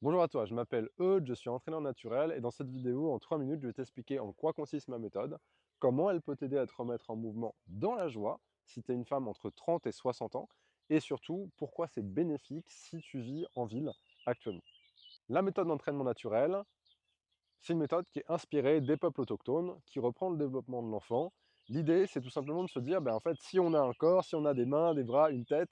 Bonjour à toi, je m'appelle Eudes, je suis entraîneur naturel et dans cette vidéo, en 3 minutes, je vais t'expliquer en quoi consiste ma méthode, comment elle peut t'aider à te remettre en mouvement dans la joie si tu es une femme entre 30 et 60 ans et surtout pourquoi c'est bénéfique si tu vis en ville actuellement. La méthode d'entraînement naturel, c'est une méthode qui est inspirée des peuples autochtones, qui reprend le développement de l'enfant. L'idée, c'est tout simplement de se dire, en fait, si on a un corps, si on a des mains, des bras, une tête,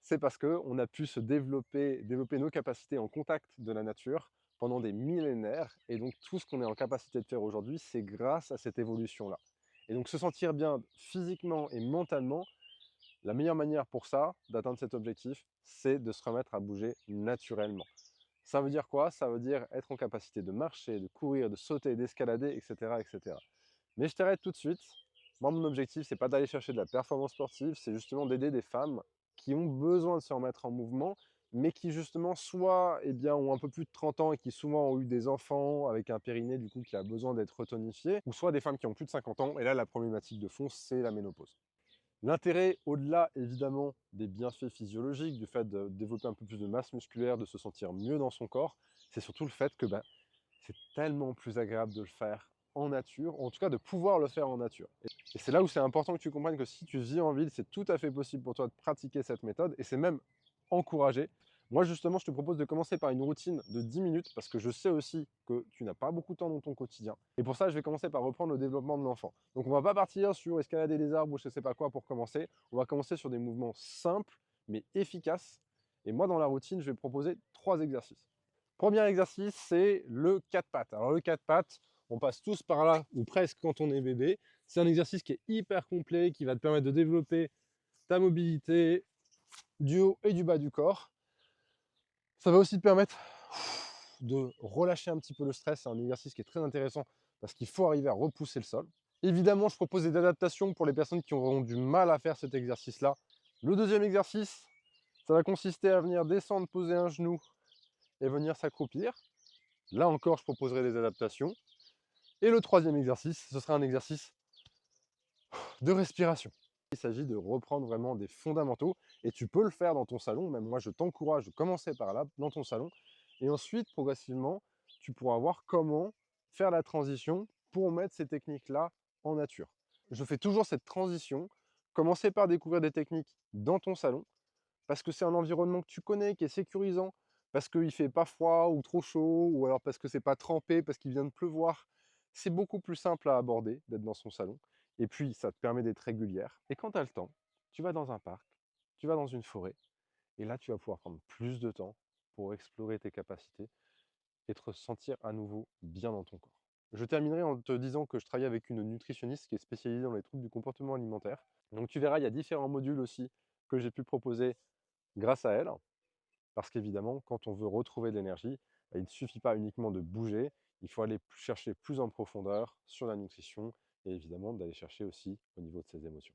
c'est parce qu'on a pu se développer nos capacités en contact de la nature pendant des millénaires. Et donc, tout ce qu'on est en capacité de faire aujourd'hui, c'est grâce à cette évolution-là. Et donc, se sentir bien physiquement et mentalement, la meilleure manière pour ça, d'atteindre cet objectif, c'est de se remettre à bouger naturellement. Ça veut dire quoi? Ça veut dire être en capacité de marcher, de courir, de sauter, d'escalader, etc., etc. Mais je t'arrête tout de suite. Moi, mon objectif, c'est pas d'aller chercher de la performance sportive, c'est justement d'aider des femmes qui ont besoin de se remettre en mouvement, mais qui justement soit ont un peu plus de 30 ans et qui souvent ont eu des enfants avec un périnée du coup qui a besoin d'être retonifié, ou soit des femmes qui ont plus de 50 ans, et là la problématique de fond, c'est la ménopause. L'intérêt, au-delà évidemment des bienfaits physiologiques, du fait de développer un peu plus de masse musculaire, de se sentir mieux dans son corps, c'est surtout le fait que c'est tellement plus agréable de le faire en nature, ou en tout cas de pouvoir le faire en nature. Et c'est là où c'est important que tu comprennes que si tu vis en ville, c'est tout à fait possible pour toi de pratiquer cette méthode, et c'est même encouragé. Moi, justement, je te propose de commencer par une routine de 10 minutes, parce que je sais aussi que tu n'as pas beaucoup de temps dans ton quotidien. Et pour ça, je vais commencer par reprendre le développement de l'enfant. Donc, on ne va pas partir sur escalader des arbres ou je ne sais pas quoi pour commencer. On va commencer sur des mouvements simples, mais efficaces. Et moi, dans la routine, je vais proposer 3 exercices. Premier exercice, c'est le 4 pattes. Alors, le 4 pattes, on passe tous par là, ou presque quand on est bébé. C'est un exercice qui est hyper complet, qui va te permettre de développer ta mobilité du haut et du bas du corps. Ça va aussi te permettre de relâcher un petit peu le stress. C'est un exercice qui est très intéressant parce qu'il faut arriver à repousser le sol. Évidemment, je propose des adaptations pour les personnes qui auront du mal à faire cet exercice-là. Le deuxième exercice, ça va consister à venir descendre, poser un genou et venir s'accroupir. Là encore, je proposerai des adaptations. Et le troisième exercice, ce sera un exercice de respiration. Il s'agit de reprendre vraiment des fondamentaux et tu peux le faire dans ton salon. Même moi, je t'encourage de commencer par là, dans ton salon. Et ensuite, progressivement, tu pourras voir comment faire la transition pour mettre ces techniques-là en nature. Je fais toujours cette transition. Commencer par découvrir des techniques dans ton salon parce que c'est un environnement que tu connais, qui est sécurisant, parce qu'il ne fait pas froid ou trop chaud, ou alors parce que c'est pas trempé, parce qu'il vient de pleuvoir. C'est beaucoup plus simple à aborder d'être dans son salon. Et puis, ça te permet d'être régulière. Et quand tu as le temps, tu vas dans un parc, tu vas dans une forêt, et là, tu vas pouvoir prendre plus de temps pour explorer tes capacités et te sentir à nouveau bien dans ton corps. Je terminerai en te disant que je travaille avec une nutritionniste qui est spécialisée dans les troubles du comportement alimentaire. Donc tu verras, il y a différents modules aussi que j'ai pu proposer grâce à elle. Parce qu'évidemment, quand on veut retrouver de l'énergie, il ne suffit pas uniquement de bouger, il faut aller chercher plus en profondeur sur la nutrition et évidemment d'aller chercher aussi au niveau de ses émotions.